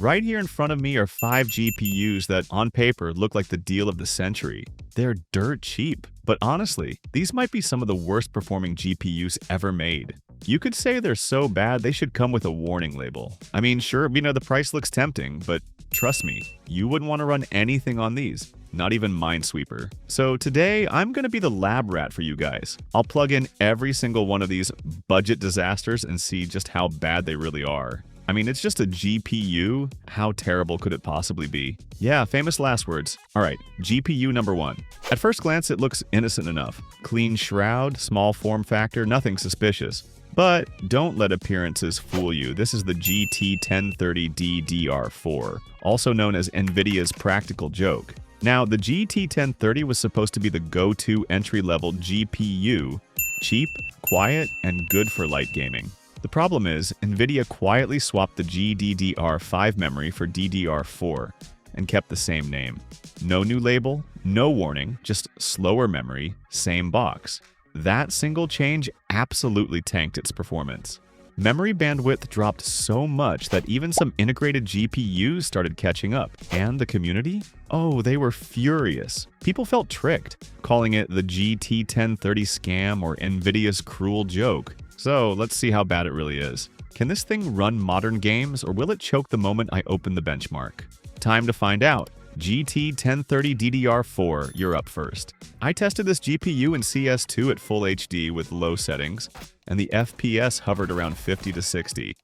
Right here in front of me are 5 GPUs that, on paper, look like the deal of the century. They're dirt cheap, but honestly, these might be some of the worst performing GPUs ever made. You could say they're so bad they should come with a warning label. I mean, sure, the price looks tempting, but trust me, you wouldn't want to run anything on these. Not even Minesweeper. So today, I'm going to be the lab rat for you guys. I'll plug in every single one of these budget disasters and see just how bad they really are. I mean, it's just a GPU. How terrible could it possibly be? Yeah, famous last words. Alright, GPU number 1. At first glance, it looks innocent enough. Clean shroud, small form factor, nothing suspicious. But don't let appearances fool you. This is the GT1030D-DR4, also known as NVIDIA's practical joke. Now, the GT1030 was supposed to be the go-to entry-level GPU, cheap, quiet, and good for light gaming. The problem is, NVIDIA quietly swapped the GDDR5 memory for DDR4 and kept the same name. No new label, no warning, just slower memory, same box. That single change absolutely tanked its performance. Memory bandwidth dropped so much that even some integrated GPUs started catching up. And the community? Oh, they were furious. People felt tricked, calling it the GT1030 scam or NVIDIA's cruel joke. So let's see how bad it really is. Can this thing run modern games, or will it choke the moment I open the benchmark? Time to find out. GT1030DDR4, you're up first. I tested this GPU in CS2 at full HD with low settings, and the FPS hovered around 50 to 60.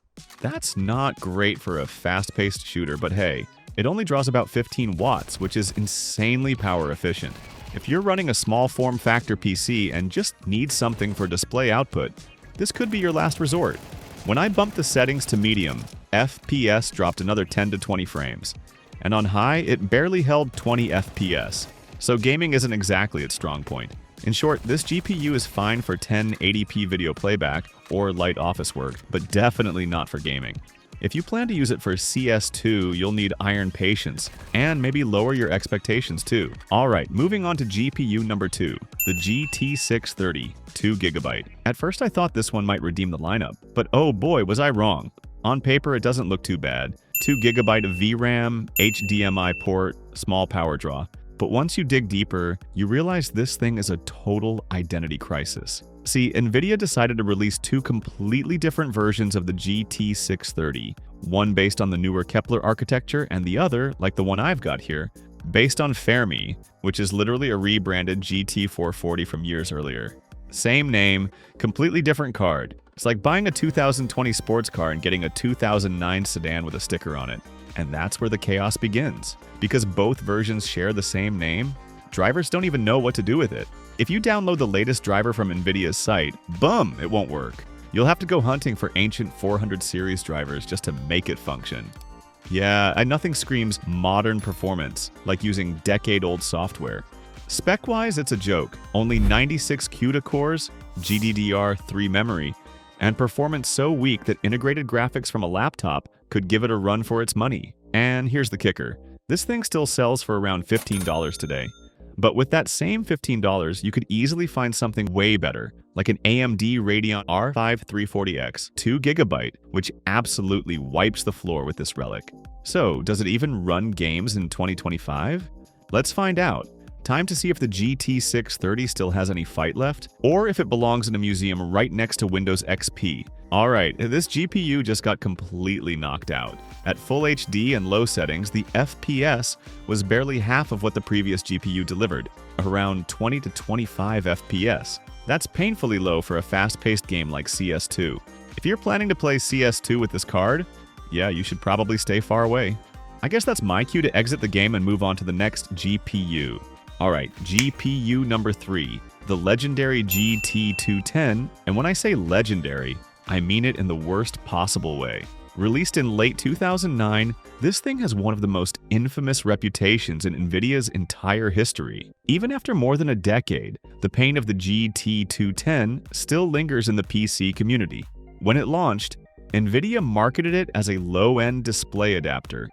That's not great for a fast-paced shooter, but hey, it only draws about 15 watts, which is insanely power efficient. If you're running a small form factor PC and just need something for display output, this could be your last resort. When I bumped the settings to medium, FPS dropped another 10 to 20 frames. And on high, it barely held 20 FPS. So gaming isn't exactly its strong point. In short, this GPU is fine for 1080p video playback or light office work, but definitely not for gaming. If you plan to use it for CS2, you'll need iron patience, and maybe lower your expectations too. Alright, moving on to GPU number 2, the GT630, 2GB. At first I thought this one might redeem the lineup, but oh boy was I wrong. On paper it doesn't look too bad. 2GB of VRAM, HDMI port, small power draw. But once you dig deeper, you realize this thing is a total identity crisis. See, NVIDIA decided to release 2 completely different versions of the GT630, one based on the newer Kepler architecture and the other, like the one I've got here, based on Fermi, which is literally a rebranded GT440 from years earlier. Same name, completely different card. It's like buying a 2020 sports car and getting a 2009 sedan with a sticker on it. And that's where the chaos begins. Because both versions share the same name, drivers don't even know what to do with it. If you download the latest driver from NVIDIA's site, boom, it won't work. You'll have to go hunting for ancient 400 series drivers just to make it function. Yeah, and nothing screams modern performance like using decade-old software. Spec-wise, it's a joke. Only 96 CUDA cores, GDDR3 memory, and performance so weak that integrated graphics from a laptop could give it a run for its money. And here's the kicker. This thing still sells for around $15 today. But with that same $15, you could easily find something way better, like an AMD Radeon R5 340X, 2GB, which absolutely wipes the floor with this relic. So, does it even run games in 2025? Let's find out. Time to see if the GT630 still has any fight left, or if it belongs in a museum right next to Windows XP. Alright, this GPU just got completely knocked out. At full HD and low settings, the FPS was barely half of what the previous GPU delivered, around 20 to 25 FPS. That's painfully low for a fast-paced game like CS2. If you're planning to play CS2 with this card, yeah, you should probably stay far away. I guess that's my cue to exit the game and move on to the next GPU. Alright, GPU number 3, the legendary GT210, and when I say legendary, I mean it in the worst possible way. Released in late 2009, this thing has one of the most infamous reputations in NVIDIA's entire history. Even after more than a decade, the pain of the GT210 still lingers in the PC community. When it launched, NVIDIA marketed it as a low-end display adapter,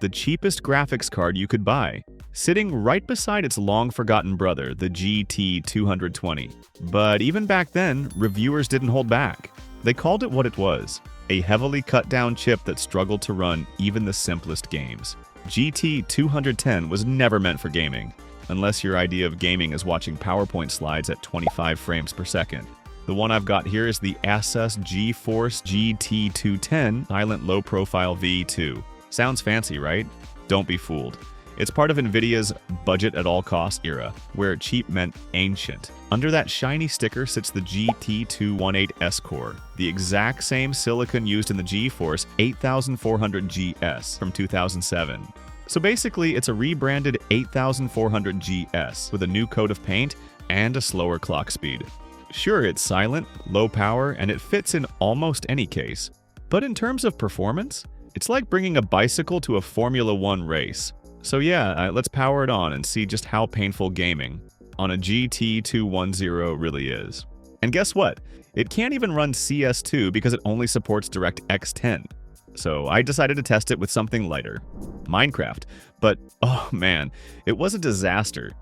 the cheapest graphics card you could buy, sitting right beside its long-forgotten brother, the GT220. But even back then, reviewers didn't hold back. They called it what it was, a heavily cut down chip that struggled to run even the simplest games. GT210 was never meant for gaming, unless your idea of gaming is watching PowerPoint slides at 25 frames per second. The one I've got here is the Asus GeForce GT210 Silent Low Profile V2. Sounds fancy, right? Don't be fooled. It's part of NVIDIA's budget at all costs era, where cheap meant ancient. Under that shiny sticker sits the GT218S core, the exact same silicon used in the GeForce 8400GS from 2007. So basically, it's a rebranded 8400GS with a new coat of paint and a slower clock speed. Sure, it's silent, low power, and it fits in almost any case. But in terms of performance, it's like bringing a bicycle to a Formula 1 race. So yeah, let's power it on and see just how painful gaming on a GT210 really is. And guess what? It can't even run CS2 because it only supports DirectX 10. So I decided to test it with something lighter, Minecraft. But oh man, it was a disaster.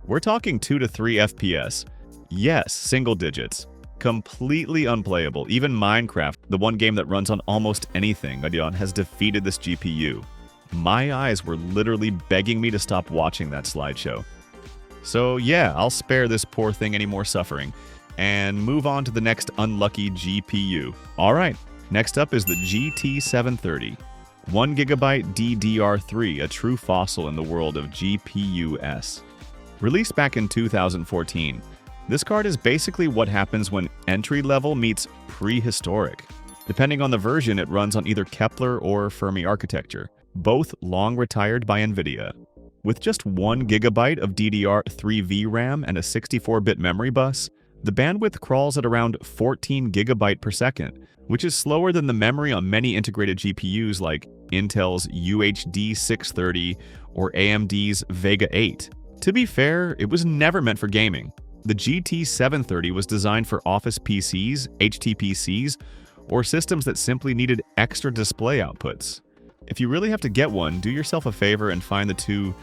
We're talking 2 to 3 FPS. Yes, single digits. Completely unplayable. Even Minecraft, the one game that runs on almost anything, has defeated this GPU. My eyes were literally begging me to stop watching that slideshow. So yeah, I'll spare this poor thing any more suffering and move on to the next unlucky GPU. Alright, next up is the GT730. 1GB DDR3, a true fossil in the world of GPUs. Released back in 2014, this card is basically what happens when entry-level meets prehistoric. Depending on the version, it runs on either Kepler or Fermi architecture, both long retired by NVIDIA. With just 1GB of DDR3 VRAM and a 64-bit memory bus, the bandwidth crawls at around 14GB per second, which is slower than the memory on many integrated GPUs like Intel's UHD 630 or AMD's Vega 8. To be fair, it was never meant for gaming. The GT730 was designed for office PCs, HTPCs, or systems that simply needed extra display outputs. If you really have to get one, do yourself a favor and find the 2GB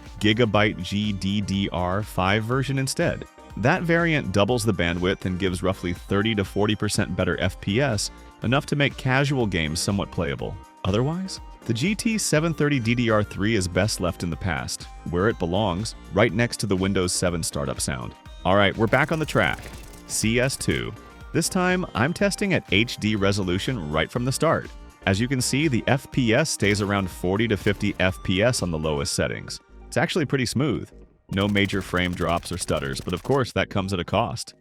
GDDR5 version instead. That variant doubles the bandwidth and gives roughly 30 to 40% better FPS, enough to make casual games somewhat playable. Otherwise, the GT730 DDR3 is best left in the past, where it belongs, right next to the Windows 7 startup sound. Alright, we're back on the track. CS2. This time, I'm testing at HD resolution right from the start. As you can see, the FPS stays around 40 to 50 FPS on the lowest settings. It's actually pretty smooth. No major frame drops or stutters, but of course that comes at a cost.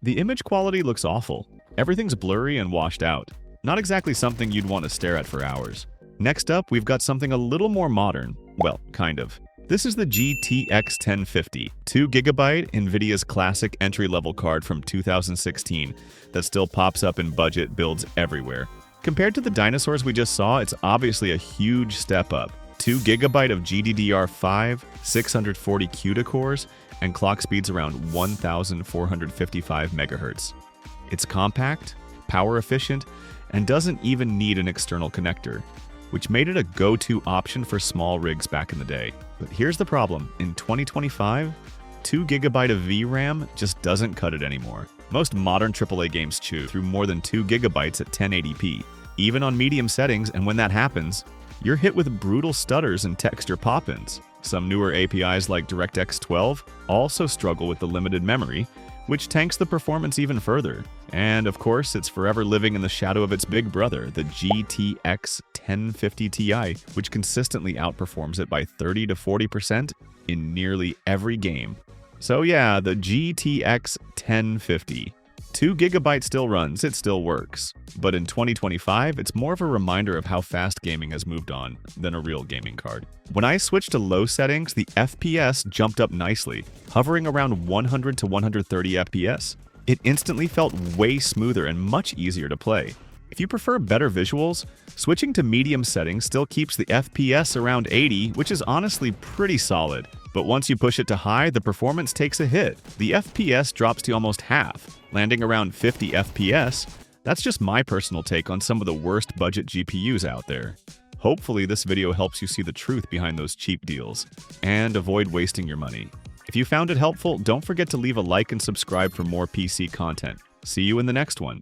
The image quality looks awful. Everything's blurry and washed out. Not exactly something you'd want to stare at for hours. Next up, we've got something a little more modern. Well, kind of. This is the GTX 1050, 2GB NVIDIA's classic entry-level card from 2016 that still pops up in budget builds everywhere. Compared to the dinosaurs we just saw, it's obviously a huge step up. 2GB of GDDR5, 640 CUDA cores, and clock speeds around 1,455 MHz. It's compact, power efficient, and doesn't even need an external connector, which made it a go-to option for small rigs back in the day. But here's the problem. In 2025, 2GB of VRAM just doesn't cut it anymore. Most modern AAA games chew through more than 2GB at 1080p, even on medium settings, and when that happens, you're hit with brutal stutters and texture pop-ins. Some newer APIs like DirectX 12 also struggle with the limited memory, which tanks the performance even further. And of course, it's forever living in the shadow of its big brother, the GTX 1050 Ti, which consistently outperforms it by 30 to 40% in nearly every game. So yeah, the GTX 1050. 2GB still runs, it still works. But in 2025, it's more of a reminder of how fast gaming has moved on than a real gaming card. When I switched to low settings, the FPS jumped up nicely, hovering around 100 to 130 FPS. It instantly felt way smoother and much easier to play. If you prefer better visuals, switching to medium settings still keeps the FPS around 80, which is honestly pretty solid. But once you push it to high, the performance takes a hit. The FPS drops to almost half, landing around 50 FPS. That's just my personal take on some of the worst budget GPUs out there. Hopefully this video helps you see the truth behind those cheap deals, and avoid wasting your money. If you found it helpful, don't forget to leave a like and subscribe for more PC content. See you in the next one.